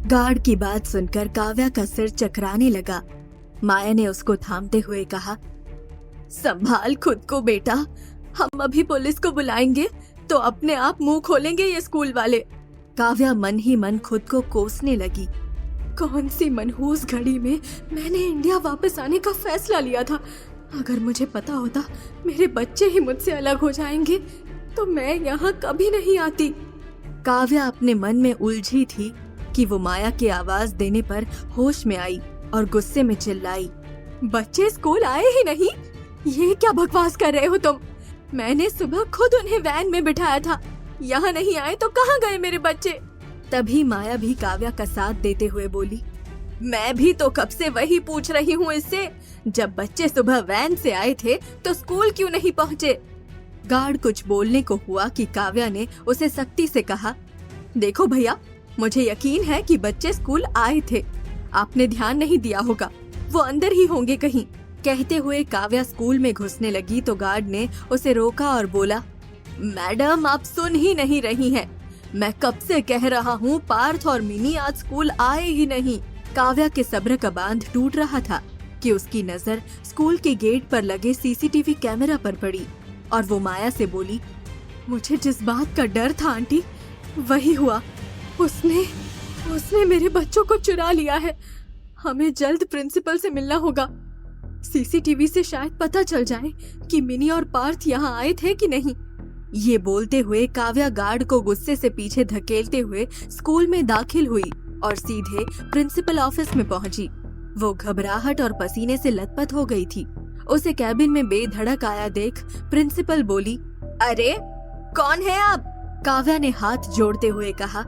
Guard की बात सुनकर काव्या का सिर चकराने लगा। माया ने उसको थामते हुए कहा, संभाल खुद को बेटा, हम अभी पुलिस को बुलाएंगे तो अपने आप मुंह खोलेंगे ये स्कूल वाले। काव्या मन ही मन खुद को कोसने लगी। कौन सी मनहूस घड़ी में मैंने इंडिया वापस आने का फैसला लिया था। अगर मुझे पता होता मेरे बच्चे ही मुझसे अलग हो जाएंगे तो मैं यहाँ कभी नहीं आती। काव्या अपने मन में उलझी थी कि वो माया की आवाज देने पर होश में आई और गुस्से में चिल्लाई, बच्चे स्कूल आए ही नहीं, ये क्या बकवास कर रहे हो तुम? मैंने सुबह खुद उन्हें वैन में बिठाया था, यहाँ नहीं आए तो कहाँ गए मेरे बच्चे? तभी माया भी काव्या का साथ देते हुए बोली, मैं भी तो कब से वही पूछ रही हूँ इससे, जब बच्चे सुबह वैन से आए थे तो स्कूल क्यों नहीं पहुँचे? गार्ड कुछ बोलने को हुआ कि काव्या ने उसे सख्ती से कहा, देखो भैया, मुझे यकीन है कि बच्चे स्कूल आए थे, आपने ध्यान नहीं दिया होगा, वो अंदर ही होंगे कहीं। कहते हुए काव्या स्कूल में घुसने लगी तो गार्ड ने उसे रोका और बोला, मैडम आप सुन ही नहीं रही हैं, मैं कब से कह रहा हूँ पार्थ और मिनी आज स्कूल आए ही नहीं। काव्या के सब्र का बांध टूट रहा था कि उसकी नजर स्कूल के गेट पर लगे सीसीटीवी कैमरा पर पड़ी और वो माया से बोली, मुझे जिस बात का डर था आंटी वही हुआ, उसने मेरे बच्चों को चुरा लिया है। हमें जल्द प्रिंसिपल से मिलना होगा। सीसीटीवी से शायद पता चल जाए कि मिनी और पार्थ यहाँ आए थे कि नहीं। ये बोलते हुए काव्या गार्ड को गुस्से से पीछे धकेलते हुए स्कूल में दाखिल हुई और सीधे प्रिंसिपल ऑफिस में पहुंची। वो घबराहट और पसीने से लथपथ हो गई थी। उसे कैबिन में बेधड़क आया देख प्रिंसिपल बोली, अरे कौन है आप? काव्या ने हाथ जोड़ते हुए कहा,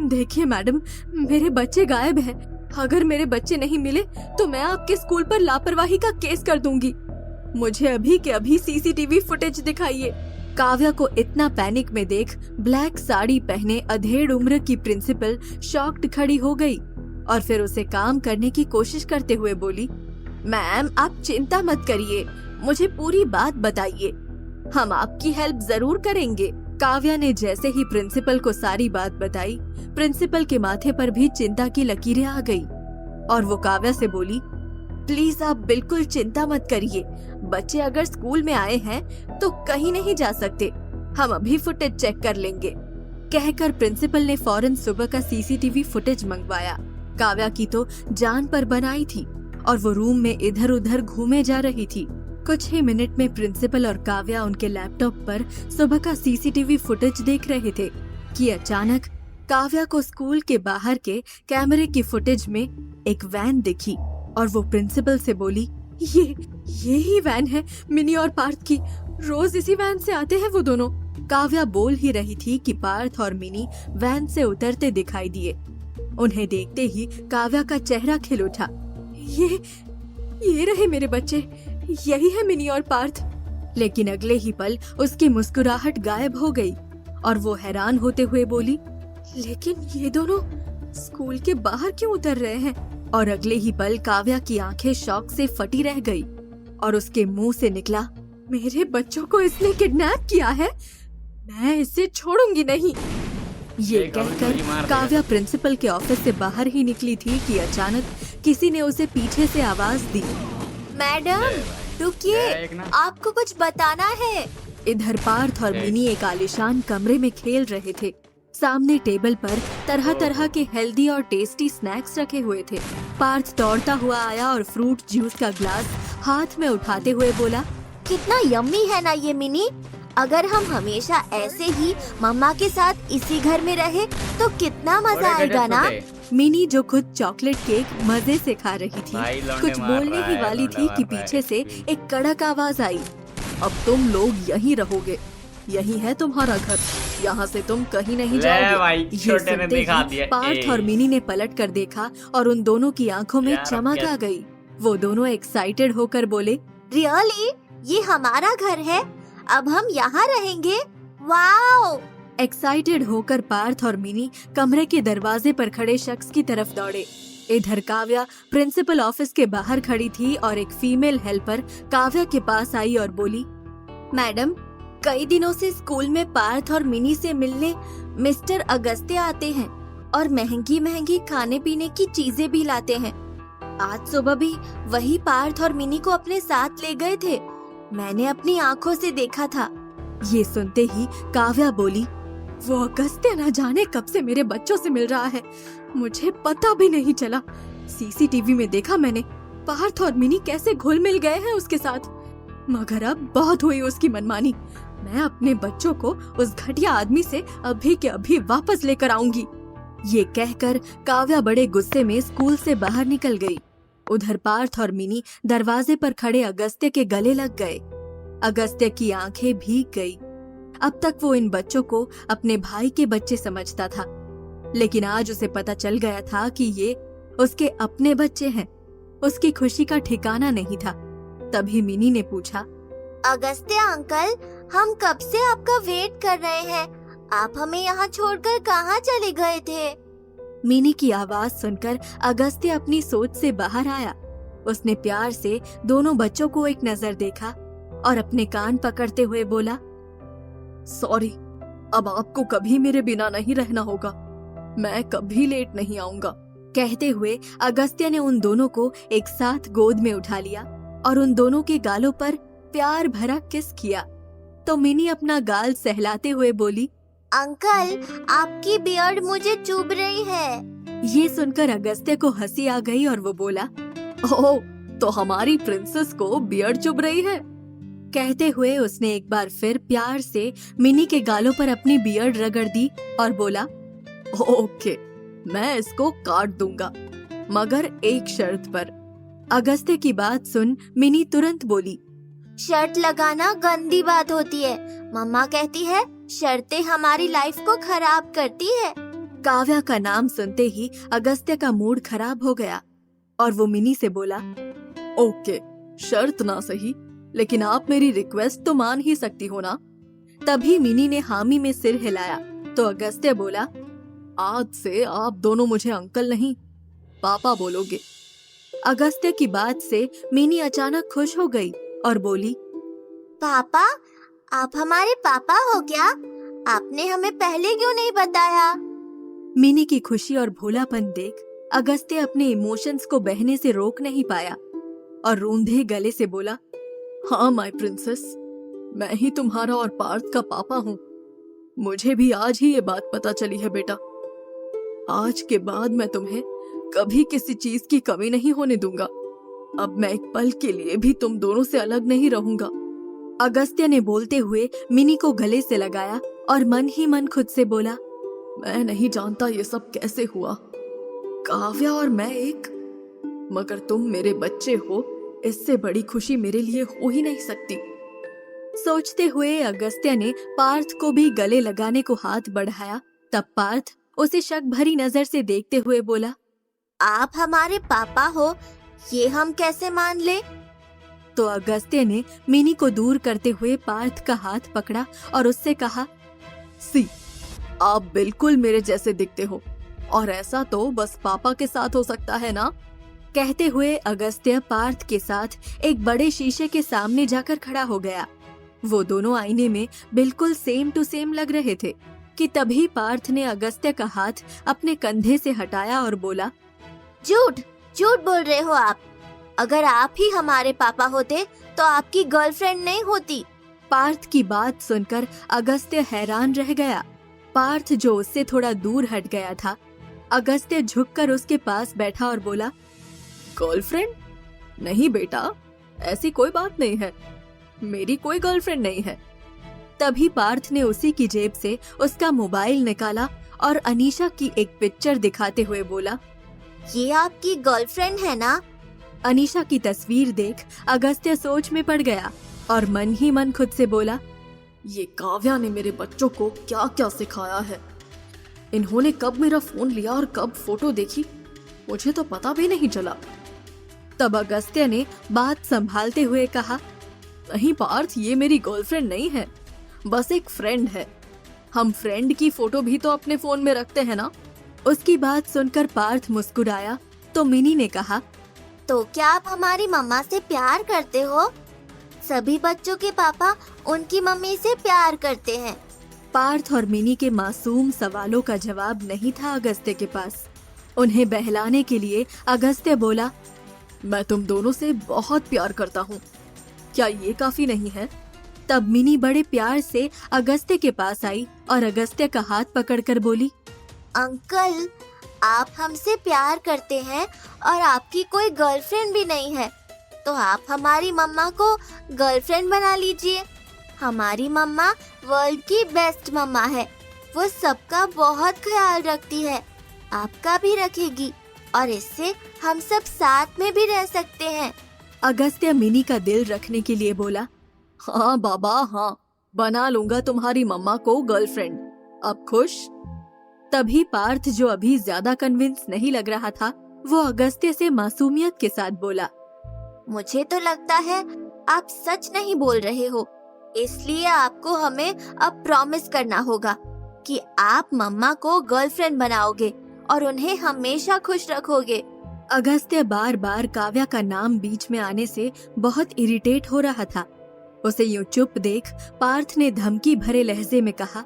देखिए मैडम, मेरे बच्चे गायब हैं। अगर मेरे बच्चे नहीं मिले तो मैं आपके स्कूल पर लापरवाही का केस कर दूंगी। मुझे अभी के अभी सीसीटीवी फुटेज दिखाइए। काव्या को इतना पैनिक में देख ब्लैक साड़ी पहने अधेड़ उम्र की प्रिंसिपल शॉक्ड खड़ी हो गई और फिर उसे काम करने की कोशिश करते हुए बोली, मैम आप चिंता मत करिए, मुझे पूरी बात बताइए, हम आपकी हेल्प जरूर करेंगे। काव्या ने जैसे ही प्रिंसिपल को सारी बात बताई, प्रिंसिपल के माथे पर भी चिंता की लकीरें आ गई और वो काव्या से बोली, प्लीज आप बिल्कुल चिंता मत करिए, बच्चे अगर स्कूल में आए हैं तो कहीं नहीं जा सकते, हम अभी फुटेज चेक कर लेंगे। कहकर प्रिंसिपल ने फौरन सुबह का सीसीटीवी फुटेज मंगवाया। काव्या की तो जान पर बनाई थी और वो रूम में इधर उधर घूमे जा रही थी। कुछ ही मिनट में प्रिंसिपल और काव्या उनके लैपटॉप पर सुबह का सीसीटीवी फुटेज देख रहे थे कि अचानक काव्या को स्कूल के बाहर के कैमरे की फुटेज में एक वैन दिखी और वो प्रिंसिपल से बोली, ये ही वैन है मिनी और पार्थ की, रोज इसी वैन से आते हैं वो दोनों। काव्या बोल ही रही थी कि पार्थ और मिनी वैन से उतरते दिखाई दिए। उन्हें देखते ही काव्या का चेहरा खिल उठा। ये रहे मेरे बच्चे, यही है मिनी और पार्थ। लेकिन अगले ही पल उसकी मुस्कुराहट गायब हो गई और वो हैरान होते हुए बोली, लेकिन ये दोनों स्कूल के बाहर क्यों उतर रहे हैं? और अगले ही पल काव्या की आंखें शॉक से फटी रह गई और उसके मुंह से निकला, मेरे बच्चों को इसने किडनैप किया है, मैं इसे छोड़ूंगी नहीं। ये कहकर काव्या प्रिंसिपल के ऑफिस से बाहर ही निकली थी कि अचानक किसी ने उसे पीछे से आवाज दी, मैडम रुकिए, आपको कुछ बताना है। इधर पार्थ और मिनी एक आलीशान कमरे में खेल रहे थे। सामने टेबल पर तरह तरह के हेल्दी और टेस्टी स्नैक्स रखे हुए थे। पार्थ दौड़ता हुआ आया और फ्रूट जूस का ग्लास हाथ में उठाते हुए बोला, कितना यम्मी है ना ये मिनी, अगर हम हमेशा ऐसे ही मम्मा के साथ इसी घर में रहे तो कितना मजा आएगा ना। मिनी जो खुद चॉकलेट केक मजे से खा रही थी, कुछ बोलने ही वाली थी कि पीछे से एक कड़क आवाज आई, अब तुम लोग यहीं रहोगे, यही है तुम्हारा घर, यहाँ से तुम कहीं नहीं जाओगे। ये सुनते ही पार्थ और मिनी ने पलट कर देखा और उन दोनों की आंखों में चमक आ गई। वो दोनों एक्साइटेड होकर बोले, रियली ये हमारा घर है, अब हम यहाँ रहेंगे, वाओ। एक्साइटेड होकर पार्थ और मिनी कमरे के दरवाजे पर खड़े शख्स की तरफ दौड़े। इधर काव्या प्रिंसिपल ऑफिस के बाहर खड़ी थी और एक फीमेल हेल्पर काव्या के पास आई और बोली, मैडम कई दिनों से स्कूल में पार्थ और मिनी से मिलने मिस्टर अगस्त्य आते हैं, और महंगी महंगी खाने पीने की चीजें भी लाते हैं। आज सुबह भी वही पार्थ और मिनी को अपने साथ ले गए थे। मैंने अपनी आंखों से देखा था। ये सुनते ही काव्या बोली, वो अगस्त्य न जाने कब से मेरे बच्चों से मिल रहा है, मुझे पता भी नहीं चला। सीसीटीवी में देखा मैंने, पार्थ और मिनी कैसे घुल मिल गए हैं उसके साथ। मगर अब बहुत हुई उसकी मनमानी। मैं अपने बच्चों को उस घटिया आदमी से अभी के अभी वापस लेकर आऊंगी। ये कहकर काव्या बड़े गुस्से में स्कूल से बाहर निकल गई। उधर पार्थ और मिनी दरवाजे पर खड़े अगस्त्य के गले लग गए। अगस्त्य की आंखें भीग गई। अब तक वो इन बच्चों को अपने भाई के बच्चे समझता था, लेकिन आज उसे पता चल गया था कि ये उसके अपने बच्चे हैं। उसकी खुशी का ठिकाना नहीं था। तभी मिनी ने पूछा, अगस्त्य अंकल, हम कब से आपका वेट कर रहे हैं। आप हमें यहाँ छोड़कर कहाँ चले गए थे? मिनी की आवाज सुनकर अगस्त्य अपनी सोच से बाहर आया। उसने प्यार से दोनों बच्चों को एक नजर देखा और अपने कान पकड़ते हुए बोला, सॉरी, अब आपको कभी मेरे बिना नहीं रहना होगा। मैं कभी लेट नहीं आऊंगा। कहते हुए अगस्त्य ने उन दोनों को एक साथ गोद में उठा लिया और उन दोनों के गालों पर प्यार भरा किस किया। तो मिनी अपना गाल सहलाते हुए बोली, अंकल, आपकी बियर्ड मुझे चुभ रही है। ये सुनकर अगस्त्य को हंसी आ गई और वो बोला, ओह, तो हमारी प्रिंसेस को बियर्ड चुभ रही है। कहते हुए उसने एक बार फिर प्यार से मिनी के गालों पर अपनी बियर्ड रगड़ दी और बोला, ओके, मैं इसको काट दूंगा, मगर एक शर्त पर। अगस्त्य की बात सुन मिनी तुरंत बोली, शर्त लगाना गंदी बात होती है। मम्मा कहती है शर्तें हमारी लाइफ को खराब करती है। काव्या का नाम सुनते ही अगस्त्य का मूड खराब हो गया और वो मिनी से बोला, ओके, शर्त ना सही, लेकिन आप मेरी रिक्वेस्ट तो मान ही सकती हो ना। तभी मिनी ने हामी में सिर हिलाया तो अगस्त्य बोला, आज से आप दोनों मुझे अंकल नहीं, पापा बोलोगे। अगस्त्य की बात से मिनी अचानक खुश हो गई और बोली, पापा, आप हमारे पापा हो क्या? आपने हमें पहले क्यों नहीं बताया? मिनी की खुशी और भोलापन देख अगस्त्य अपने इमोशंस को बहने से रोक नहीं पाया और रूंधे गले से बोला, हाँ माय प्रिंसेस, मैं ही तुम्हारा और पार्थ का पापा हूँ। मुझे भी आज ही ये बात पता चली है बेटा। आज के बाद मैं तुम्हें कभी किसी चीज की कमी नहीं होने दूंगा। अब मैं एक पल के लिए भी तुम दोनों से अलग नहीं रहूंगा। अगस्त्य ने बोलते हुए मिनी को गले से लगाया और मन ही मन खुद से बोला, मैं नहीं जानता ये सब कैसे हुआ। काव्या और मैं एक, मगर तुम मेरे बच्चे हो, इससे बड़ी खुशी मेरे लिए हो ही नहीं सकती। सोचते हुए अगस्त्य ने पार्थ को भी गले लगाने को हाथ बढ़ाया। तब पार्थ उसे शक भरी नजर से देखते हुए बोला, आप हमारे पापा हो, ये हम कैसे मान ले? तो अगस्त्य ने मिनी को दूर करते हुए पार्थ का हाथ पकड़ा और उससे कहा, सी, आप बिल्कुल मेरे जैसे दिखते हो, और ऐसा तो बस पापा के साथ हो सकता है ना। कहते हुए अगस्त्य पार्थ के साथ एक बड़े शीशे के सामने जाकर खड़ा हो गया। वो दोनों आईने में बिल्कुल सेम टू सेम लग रहे थे कि तभी पार्थ ने अगस्त्य का हाथ अपने कंधे से हटाया और बोला, झूठ झूठ बोल रहे हो आप। अगर आप ही हमारे पापा होते तो आपकी गर्लफ्रेंड नहीं होती। पार्थ की बात सुनकर अगस्त्य हैरान रह गया। पार्थ जो उससे थोड़ा दूर हट गया था, अगस्त्य झुककर उसके पास बैठा और बोला, गर्लफ्रेंड? नहीं बेटा, ऐसी कोई बात नहीं है, मेरी कोई गर्लफ्रेंड नहीं है। तभी पार्थ ने उसी की जेब से उसका मोबाइल निकाला और अनीशा की एक पिक्चर दिखाते हुए बोला, ये आपकी गर्लफ्रेंड है ना? अनीशा की तस्वीर देख अगस्त्य सोच में पड़ गया और मन ही मन खुद से बोला, ये काव्या ने मेरे बच्चों को क्या क्या सिखाया है। इन्होंने कब मेरा फोन लिया और कब फोटो देखी, मुझे तो पता भी नहीं चला। तब अगस्त्य ने बात संभालते हुए कहा, नहीं पार्थ, ये मेरी गर्लफ्रेंड नहीं है, बस एक फ्रेंड है। हम फ्रेंड की फोटो भी तो अपने फोन में रखते हैं ना। उसकी बात सुनकर पार्थ मुस्कुराया तो मिनी ने कहा, तो क्या आप हमारी मम्मा से प्यार करते हो? सभी बच्चों के पापा उनकी मम्मी से प्यार करते हैं। पार्थ और मिनी के मासूम सवालों का जवाब नहीं था अगस्त्य के पास। उन्हें बहलाने के लिए अगस्त्य बोला, मैं तुम दोनों से बहुत प्यार करता हूँ, क्या ये काफी नहीं है? तब मिनी बड़े प्यार से अगस्त्य के पास आई और अगस्त्य का हाथ पकड़कर बोली, अंकल, आप हमसे प्यार करते हैं और आपकी कोई गर्लफ्रेंड भी नहीं है, तो आप हमारी मम्मा को गर्लफ्रेंड बना लीजिए। हमारी मम्मा वर्ल्ड की बेस्ट मम्मा है, वो सबका बहुत ख्याल रखती है, आपका भी रखेगी और इससे हम सब साथ में भी रह सकते हैं। अगस्त्य मिनी का दिल रखने के लिए बोला, हाँ बाबा हाँ, बना लूंगा तुम्हारी मम्मा को गर्लफ्रेंड, अब खुश? तभी पार्थ, जो अभी ज्यादा कन्विंस नहीं लग रहा था, वो अगस्त्य से मासूमियत के साथ बोला, मुझे तो लगता है आप सच नहीं बोल रहे हो, इसलिए आपको हमें अब प्रॉमिस करना होगा कि आप मम्मा को गर्लफ्रेंड बनाओगे और उन्हें हमेशा खुश रखोगे। अगस्त्य बार बार काव्या का नाम बीच में आने से बहुत इरिटेट हो रहा था। उसे यूं चुप देख पार्थ ने धमकी भरे लहजे में कहा,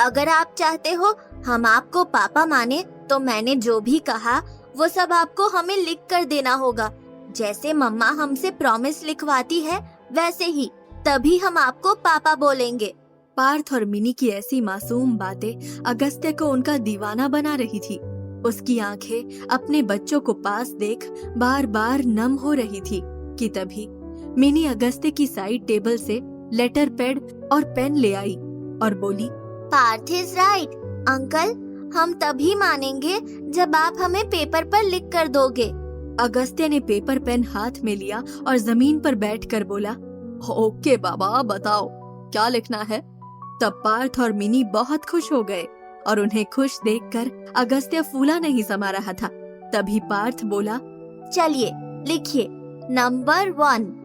अगर आप चाहते हो हम आपको पापा माने तो मैंने जो भी कहा वो सब आपको हमें लिख कर देना होगा, जैसे मम्मा हमसे प्रॉमिस लिखवाती है वैसे ही, तभी हम आपको पापा बोलेंगे। पार्थ और मिनी की ऐसी मासूम बातें अगस्त्य को उनका दीवाना बना रही थी। उसकी आंखें अपने बच्चों को पास देख बार बार नम हो रही थी कि तभी मिनी अगस्त्य की साइड टेबल से लेटर पैड और पेन ले आई और बोली, पार्थ इज राइट अंकल, हम तभी मानेंगे जब आप हमें पेपर पर लिख कर दोगे। अगस्त्य ने पेपर पेन हाथ में लिया और जमीन पर बैठकर बोला, ओके बाबा, बताओ क्या लिखना है? तब पार्थ और मिनी बहुत खुश हो गए और उन्हें खुश देखकर अगस्त्य फूला नहीं समा रहा था। तभी पार्थ बोला, चलिए लिखिए, नंबर 1,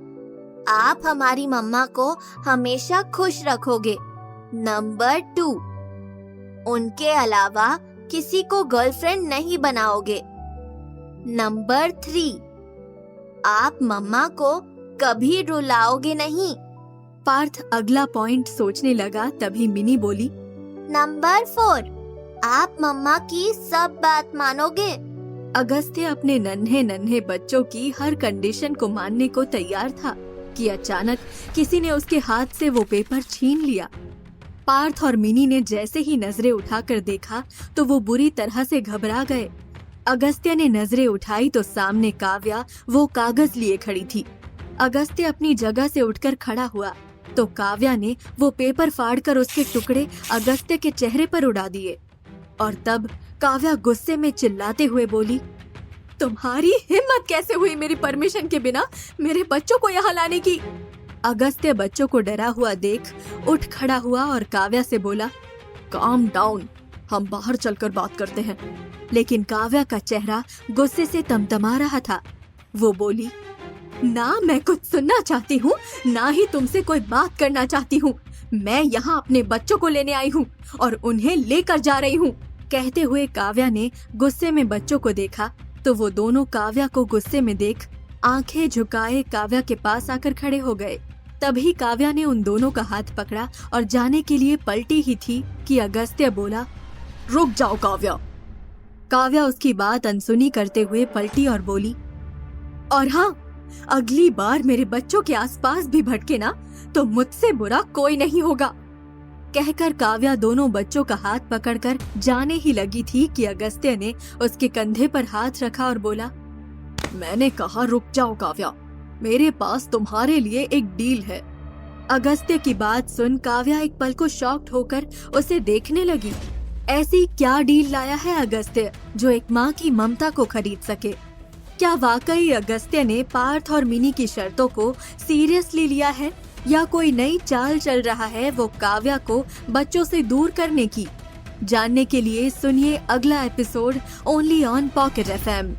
आप हमारी मम्मा को हमेशा खुश रखोगे। नंबर 2, उनके अलावा किसी को गर्लफ्रेंड नहीं बनाओगे। नंबर 3, आप मम्मा को कभी रुलाओगे नहीं। पार्थ अगला पॉइंट सोचने लगा, तभी मिनी बोली, नंबर 4, आप मम्मा की सब बात मानोगे। अगस्त्य अपने नन्हे नन्हे बच्चों की हर कंडीशन को मानने को तैयार था कि अचानक किसी ने उसके हाथ से वो पेपर छीन लिया। पार्थ और मिनी ने जैसे ही नजरें उठाकर देखा तो वो बुरी तरह से घबरा गए। अगस्त्य ने नजरें उठाई तो सामने काव्या वो कागज लिए खड़ी थी। अगस्त्य अपनी जगह से उठकर खड़ा हुआ तो काव्या ने वो पेपर फाड़कर उसके टुकड़े अगस्त्य के चेहरे पर उड़ा दिए और तब काव्या गुस्से में चिल्लाते हुए बोली, तुम्हारी हिम्मत कैसे हुई मेरी परमिशन के बिना मेरे बच्चों को यहाँ लाने की? अगस्त्य बच्चों को डरा हुआ देख उठ खड़ा हुआ और काव्या से बोला, काम डाउन, हम बाहर चलकर बात करते हैं। लेकिन काव्या का चेहरा गुस्से से तमतमा रहा था। वो बोली, ना मैं कुछ सुनना चाहती हूँ, ना ही तुमसे कोई बात करना चाहती हूँ। मैं यहाँ अपने बच्चों को लेने आई हूँ और उन्हें लेकर जा रही हूँ। कहते हुए काव्या ने गुस्से में बच्चों को देखा तो वो दोनों काव्या को गुस्से में देख आंखें झुकाए काव्या के पास आकर खड़े हो गए। तभी काव्या ने उन दोनों का हाथ पकड़ा और जाने के लिए पलटी ही थी कि अगस्त्य बोला, रुक जाओ काव्या। काव्या उसकी बात अनसुनी करते हुए पलटी और बोली, और हाँ, अगली बार मेरे बच्चों के आसपास भी भटके ना तो मुझसे बुरा कोई नहीं होगा। कहकर काव्या दोनों बच्चों का हाथ पकड़कर जाने ही लगी थी कि अगस्त्य ने उसके कंधे पर हाथ रखा और बोला, मैंने कहा रुक जाओ काव्या, मेरे पास तुम्हारे लिए एक डील है। अगस्त्य की बात सुन काव्या एक पल को शॉक्ड होकर उसे देखने लगी। ऐसी क्या डील लाया है अगस्त्य जो एक माँ की ममता को खरीद सके? क्या वाकई अगस्त्य ने पार्थ और मिनी की शर्तों को सीरियसली लिया है या कोई नई चाल चल रहा है वो काव्या को बच्चों से दूर करने की? जानने के लिए सुनिए अगला episode only on pocket FM।